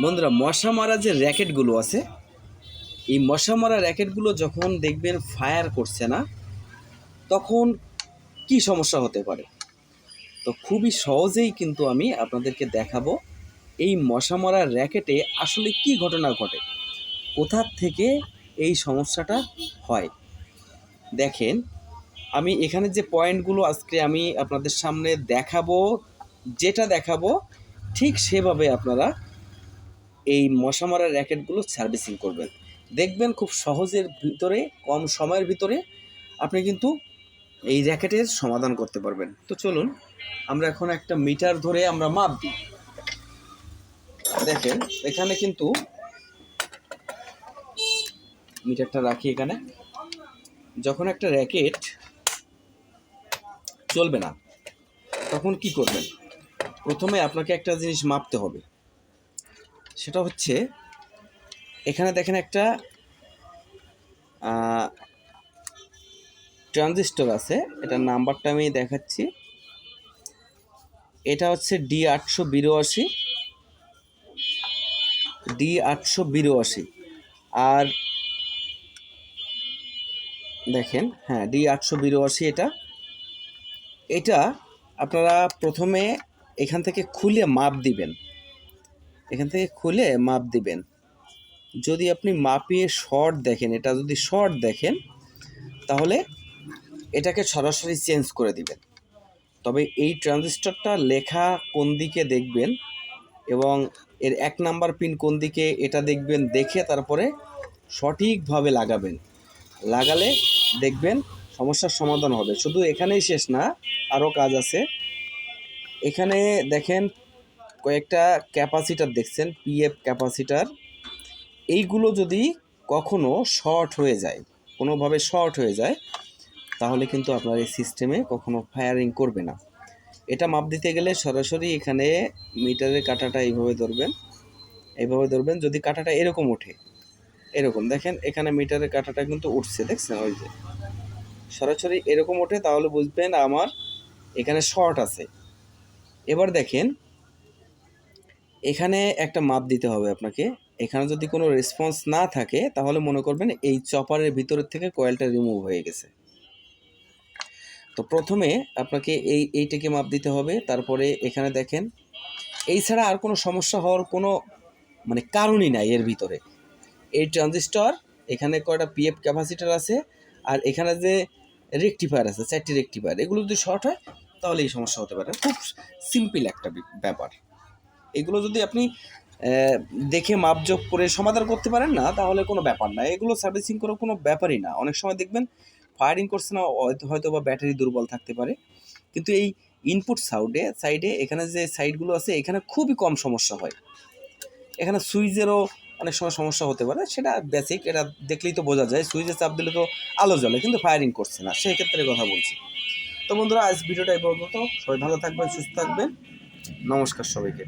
বন্ধুরা, মশা মারা যে র্যাকেটগুলো আছে, এই মশা মারা র্যাকেটগুলো যখন দেখবেন ফায়ার করছে না, তখন কি সমস্যা হতে পারে। তো খুবই সহজেই কিন্তু আমি আপনাদেরকে দেখাবো এই মশা মারা র্যাকেটে আসলে কি ঘটনা ঘটে, কোথা থেকে এই সমস্যাটা হয়। দেখেন, আমি এখানে যে পয়েন্টগুলো আজকে আমি আপনাদের সামনে দেখাবো, যেটা দেখাবো ঠিক সেভাবে আপনারা এই মশা মারা র্যাকেটগুলো সার্ভিসিং করবেন। দেখবেন খুব সহজের ভিতরে, কম সময়ের ভিতরে আপনি কিন্তু এই র্যাকেটের সমাধান করতে পারবেন। তো চলুন আমরা এখন একটা মিটার ধরে আমরা মাপ দিই। দেখেন, এখানে কিন্তু মিটারটা রাখি এখানে। যখন একটা র্যাকেট চলবে না তখন কি করবেন, প্রথমে আপনাকে একটা জিনিস মাপতে হবে। সেটা হচ্ছে, এখানে দেখেন একটা ট্রানজিস্টর আছে, এটার নাম্বারটা আমি দেখাচ্ছি। এটা হচ্ছে D882 আর দেখেন, হ্যাঁ D882 এটা এটা আপনারা প্রথমে এখান থেকে খুলে মাপ দিবেন। যদি আপনি মাপিয়ে শর্ট দেখেন, এটা যদি শর্ট দেখেন তাহলে এটাকে সরাসরি চেঞ্জ করে দিবেন। তবে এই ট্রানজিস্টরটা লেখা কোন দিকে দেখবেন এবং এর 1 নাম্বার পিন কোন দিকে এটা দেখবেন, দেখে তারপরে সঠিকভাবে লাগালে দেখবেন সমস্যার সমাধান হবে। শুধু এখানেই শেষ না, আরও কাজ আছে। এখানে দেখেন কয়েকটা ক্যাপাসিটার দেখছেন, পিএফ ক্যাপাসিটার। এইগুলো যদি কখনো কোনোভাবে শর্ট হয়ে যায় তাহলে কিন্তু আপনার এই সিস্টেমে কখনো ফায়ারিং করবে না। এটা মাপ দিতে গেলে সরাসরি এখানে মিটারের কাঁটাটা এইভাবে ধরবেন। যদি কাঁটাটা এরকম ওঠে, এরকম দেখেন এখানে মিটারের কাঁটাটা কিন্তু উঠছে, দেখছেন, ওই যে সরাসরি এরকম ওঠে, তাহলে বুঝবেন আমার এখানে শর্ট আছে। এবার দেখেন, এখানে একটা মাপ দিতে হবে আপনাকে। এখানে যদি কোনো রেসপন্স না থাকে তাহলে মনে করবেন এই চপারের ভিতরের থেকে কয়েলটা রিমুভ হয়ে গেছে। তো প্রথমে আপনাকে এইটাকে মাপ দিতে হবে। তারপরে এখানে দেখেন, এই ছাড়া আর কোনো সমস্যা হওয়ার কোনো কারণই নাই এর ভিতরে। এই ট্রানজিস্টর, এখানে কয়টা পিএফ ক্যাপাসিটার আছে, আর এখানে যে রেকটিফায়ার আছে, 4টি রেকটিফায়ার, এগুলো যদি শর্ট হয় তাহলে এই সমস্যা হতে পারে। খুব সিম্পল একটা ব্যাপার। এগুলো যদি আপনি দেখে মাপজোক করে সমাধান করতে পারেন না তাহলে কোনো ব্যাপার না, এগুলো সার্ভিসিং করার কোনো ব্যাপারই না। অনেক সময় দেখবেন ফায়ারিং করছে না, হয়তো বা ব্যাটারি দুর্বল থাকতে পারে, কিন্তু এই ইনপুট সাইডে এখানে যে সাইডগুলো আছে এখানে খুবই কম সমস্যা হয়। এখানে সুইচেরও অনেক সময় সমস্যা হতে পারে, সেটা বেসিক, এটা দেখলেই তো বোঝা যায়। সুইচে চাপ দিলে তো আলো জ্বলে কিন্তু ফায়ারিং করছে না, সেই ক্ষেত্রে কথা বলছি। তো বন্ধুরা, আজ ভিডিওটা এই পর্যন্ত। সবাই ভালো থাকবেন, সুস্থ থাকবেন। নমস্কার সবাইকে।